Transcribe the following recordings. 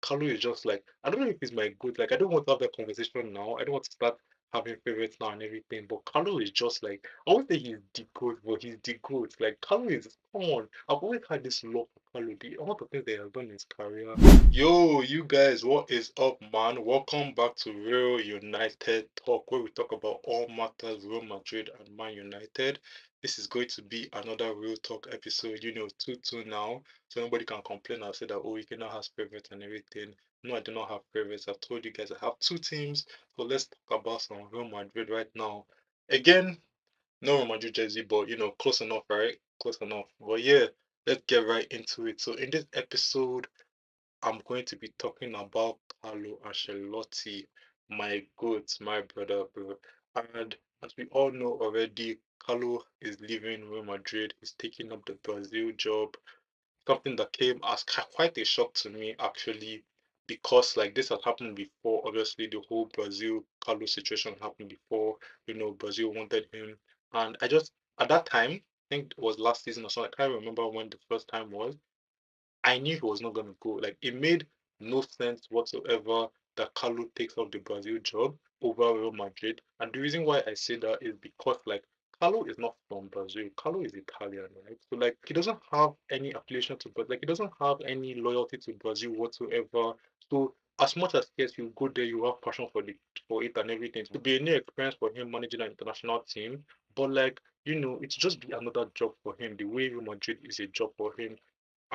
Carlo is just like, I don't know if he's my good. Like, I don't want to have that conversation now. I don't want to start having favorites now and everything. But Carlo is just like, I won't say he's the goat, but he's the goat. Like, Carlo is, come on. I've always had this love for Carlo. The amount of things that he has done in his career. Yo, you guys, what is up, man? Welcome back to Real United Talk, where we talk about all matters Real Madrid and Man United. This is going to be another Real Talk episode, 2-2 now, so nobody can complain and say that, oh, you cannot have favorites and everything. No, I do not have favorites. I've told you guys I have two teams, so let's talk about some Real Madrid right now. Again, no Real Madrid jersey, but close enough, right? Close enough. But yeah, let's get right into it. So in this episode, I'm going to be talking about Carlo Ancelotti, my goat, my brother, bro. And as we all know already, Carlo is leaving Real Madrid. He's taking up the Brazil job. Something that came as quite a shock to me, actually, because like this has happened before. Obviously, the whole Brazil Carlo situation happened before. Brazil wanted him, and I just at that time, I think it was last season or so. I can't remember when the first time was. I knew he was not going to go. Like, it made no sense whatsoever that Carlo takes up the Brazil job over Real Madrid. And the reason why I say that is because, like, Carlo is not from Brazil. Carlo is Italian, right? So, like, he doesn't have any affiliation to Brazil. Like, he doesn't have any loyalty to Brazil whatsoever. So, as much as, yes, you go there, you have passion for it and everything. It would be a new experience for him managing an international team. But, like, it's just be another job for him. The way Real Madrid is a job for him.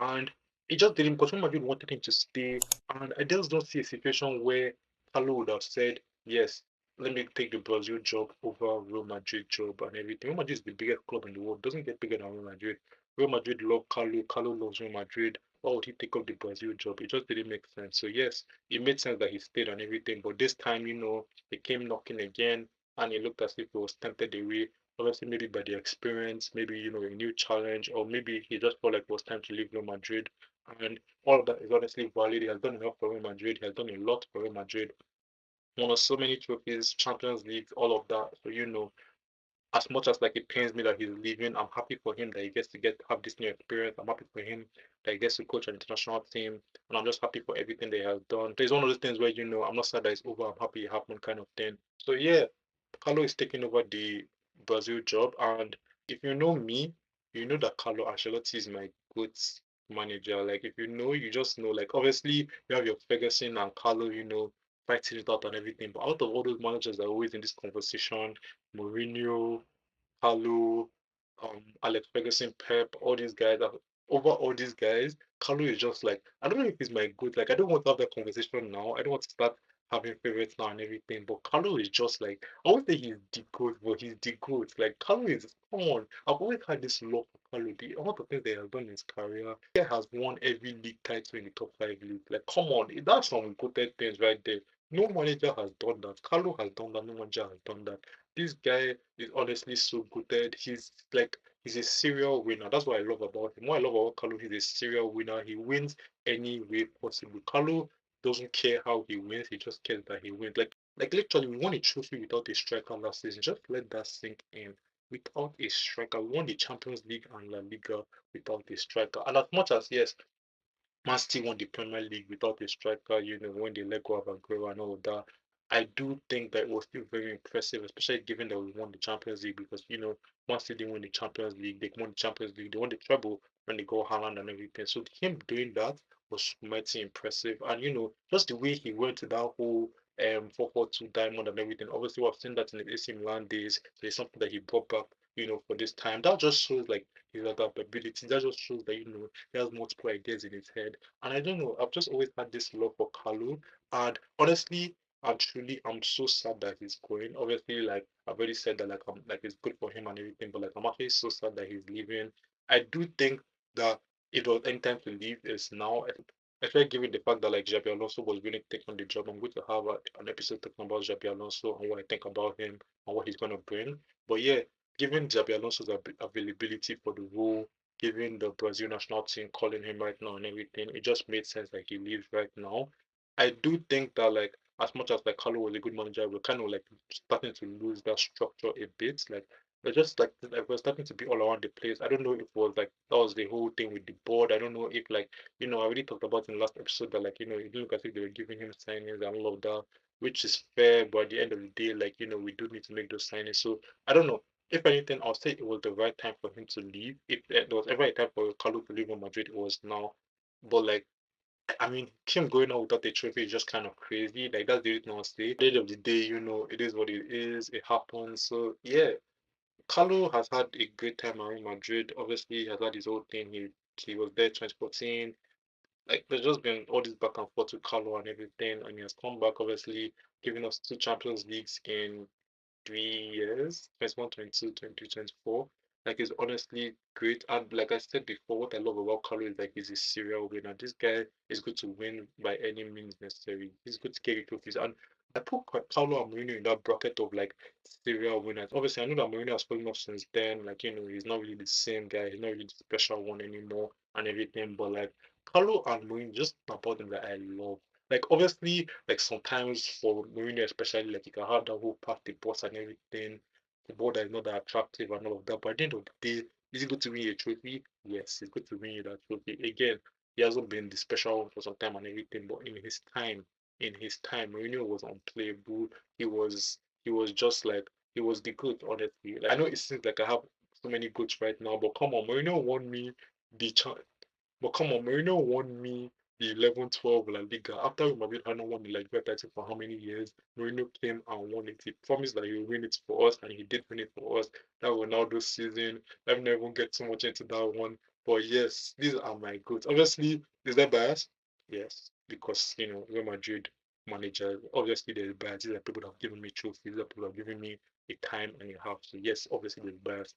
And it just didn't because Real Madrid wanted him to stay. And I just don't see a situation where Carlo would have said, yes, let me take the Brazil job over Real Madrid job and everything. Real Madrid is the biggest club in the world. It doesn't get bigger than Real Madrid. Real Madrid love Carlo. Carlo loves Real Madrid. Why would he take up the Brazil job? It just didn't make sense. So yes, it made sense that he stayed and everything. But this time, he came knocking again and it looked as if he was tempted away. Obviously, maybe by the experience, maybe a new challenge, or maybe he just felt like it was time to leave Real Madrid. And all of that is honestly valid. He has done enough for Real Madrid. He has done a lot for Real Madrid. Won us so many trophies, Champions League, all of that. So as much as like it pains me that he's leaving, I'm happy for him that he gets to have this new experience. I'm happy for him that he gets to coach an international team, and I'm just happy for everything that he has done. So it's one of those things where I'm not sad that it's over. I'm happy it happened, kind of thing. So yeah, Carlo is taking over the Brazil job, and if you know me, you know that Carlo Ancelotti is my good manager. Like if you know, you just know. Like obviously you have your Ferguson and Carlo, fighting it out and everything. But out of all those managers that are always in this conversation, Mourinho, Carlo, Alex Ferguson, Pep, all these guys. Over all these guys, Carlo is just like, I don't know if he's my good. Like I don't want to have that conversation now. I don't want to start having favorites now and everything. But Carlo is just like, I won't say he's the goat, but he's the goat. Like Carlo is, come on. I've always had this love for Carlo. The amount of things that he has done in his career. He has won every league title in the top five league. Like, come on, that's some goated things right there. No manager has done that. Carlo has done that. No manager has done that. This guy is honestly so goated. He's a serial winner. That's what I love about him. What I love about Carlo, he's a serial winner. He wins any way possible. Carlo doesn't care how he wins. He just cares that he wins. Like literally, we won a trophy without a striker last season. Just let that sink in. Without a striker, we won the Champions League and La Liga without a striker. And as much as yes, Man City won the Premier League without a striker, when they let go of Aguero and all of that. I do think that it was still very impressive, especially given that we won the Champions League because, Man City didn't win the Champions League. They won the Champions League. They won the treble when they got Haaland and everything. So him doing that was mighty impressive. And, just the way he went to that whole 4-4-2 diamond and everything. Obviously, we've seen that in the AC Milan days. So it's something that he brought back, for this time. That just shows like his adaptability. That just shows that, he has multiple ideas in his head. And I don't know, I've just always had this love for Kalu. And honestly, and truly, I'm so sad that he's going. Obviously, like I've already said that like it's good for him and everything, but like I'm actually so sad that he's leaving. I do think that it was any time to leave is now. Especially given the fact that like Xabi Alonso was willing to take on the job. I'm going to have an episode talking about Xabi Alonso and what I think about him and what he's gonna bring. But yeah, given Xabi Alonso's availability for the role, given the Brazil national team calling him right now and everything, it just made sense that he leaves right now. I do think that like as much as like Carlo was a good manager, we're kind of like starting to lose that structure a bit. Like It's just like we're starting to be all around the place. I don't know if it was like that was the whole thing with the board. I don't know if like I already talked about in the last episode that like it didn't look as if they were giving him signings and all of that, which is fair. But at the end of the day, like we do need to make those signings. So I don't know. If anything, I'll say it was the right time for him to leave. If there was ever a time for Carlo to leave Real Madrid, it was now. But like I mean, him going out without a trophy is just kind of crazy. Like that's the reason I'll say. At the end of the day, it is what it is. It happens. So yeah, Carlo has had a great time around Madrid. Obviously, he has had his own thing. He was there 2014. Like there's just been all this back and forth with Carlo and everything, and he has come back, obviously, giving us two Champions Leagues in 3 years, 21, 22, 23, 24. Like it's honestly great. And like I said before, what I love about Carlo is like he's a serial winner. This guy is good to win by any means necessary. He's good to carry trophies. And I put Carlo and Mourinho in that bracket of like serial winners. Obviously, I know that Mourinho has fallen off since then. Like, he's not really the same guy. He's not really the special one anymore and everything. But like Carlo and Mourinho, just about them that I love. Like obviously, like sometimes for Mourinho especially, like you can have that whole pack the boss and everything. The ball that is not that attractive and all of that. But at the end of the day, is it good to win a trophy? Yes, it's good to win you that trophy. Again, he hasn't been the special one for some time and everything, but in his time, Mourinho was unplayable. He was just like he was the goat, honestly. Like I know it seems like I have so many goats right now, but come on, Mourinho won me the but come on, Mourinho won me the 11-12 La Liga. After Real Madrid had not won the La Liga title for how many years, Mourinho came and won it. He promised that he would win it for us, and he did win it for us. That Ronaldo season, let me not even get too much into that one. But yes, these are my goods. Obviously, is there bias? Yes, because Real Madrid managers, obviously there's bias. These are people that have given me trophies, these are people that have given me a time and a half. So yes, obviously there's bias.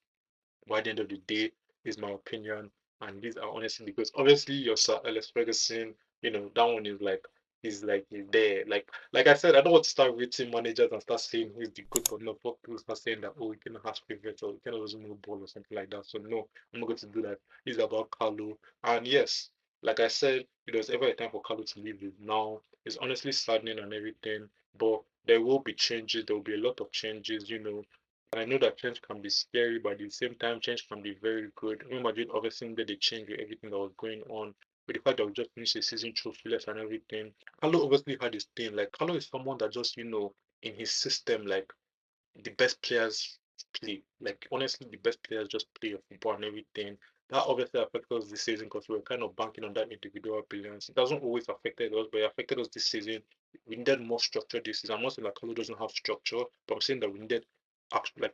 But at the end of the day, is my opinion. And these are honestly because obviously your Sir Alex Ferguson, that one is like he's there. Like I said, I don't want to start rating managers and start saying who's the good or not. But people start saying that we cannot have favorites or we cannot doesn't know ball or something like that. So no, I'm not going to do that. It's about Carlo. And yes, like I said, if there's ever a time for Carlo to leave it now. It's honestly saddening and everything. But there will be changes. There will be a lot of changes. And I know that change can be scary, but at the same time, change can be very good. Real Madrid obviously needed a change with everything that was going on, with the fact that we just finished the season trophyless and everything. Carlo obviously had his thing. Like Carlo is someone that just, in his system, like the best players play. Like honestly, the best players just play your football and everything. That obviously affected us this season because we were kind of banking on that individual brilliance. It doesn't always affect us, but it affected us this season. We needed more structure this season. I'm not saying that Carlo doesn't have structure, but I'm saying that we needed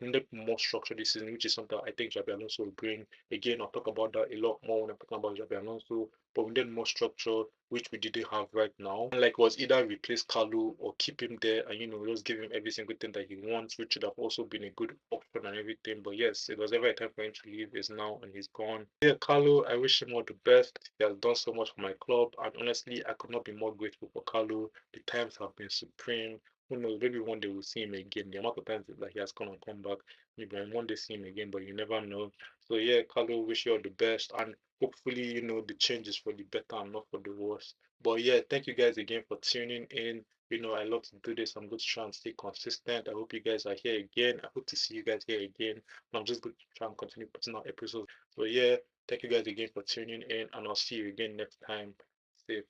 needed more structure this season, which is something I think Xabi Alonso will bring. Again, I'll talk about that a lot more when I'm talking about Xabi Alonso. But we need more structure, which we didn't have right now. And like was either replace Carlo or keep him there and just give him every single thing that he wants, which should have also been a good option and everything. But yes, it was ever a time for him to leave. It's now and he's gone. Yeah, Carlo, I wish him all the best. He has done so much for my club, and honestly, I could not be more grateful for Carlo. The times have been supreme. Who knows? Maybe one day we'll see him again. The amount of times that he has come and come back, maybe one day see him again, but you never know. So yeah, Carlo, wish you all the best, and hopefully, the change is for the better and not for the worse. But yeah, thank you guys again for tuning in. I love to do this. I'm going to try and stay consistent. I hope you guys are here again. I hope to see you guys here again. And I'm just going to try and continue putting out episodes. So yeah, thank you guys again for tuning in, and I'll see you again next time. Safe.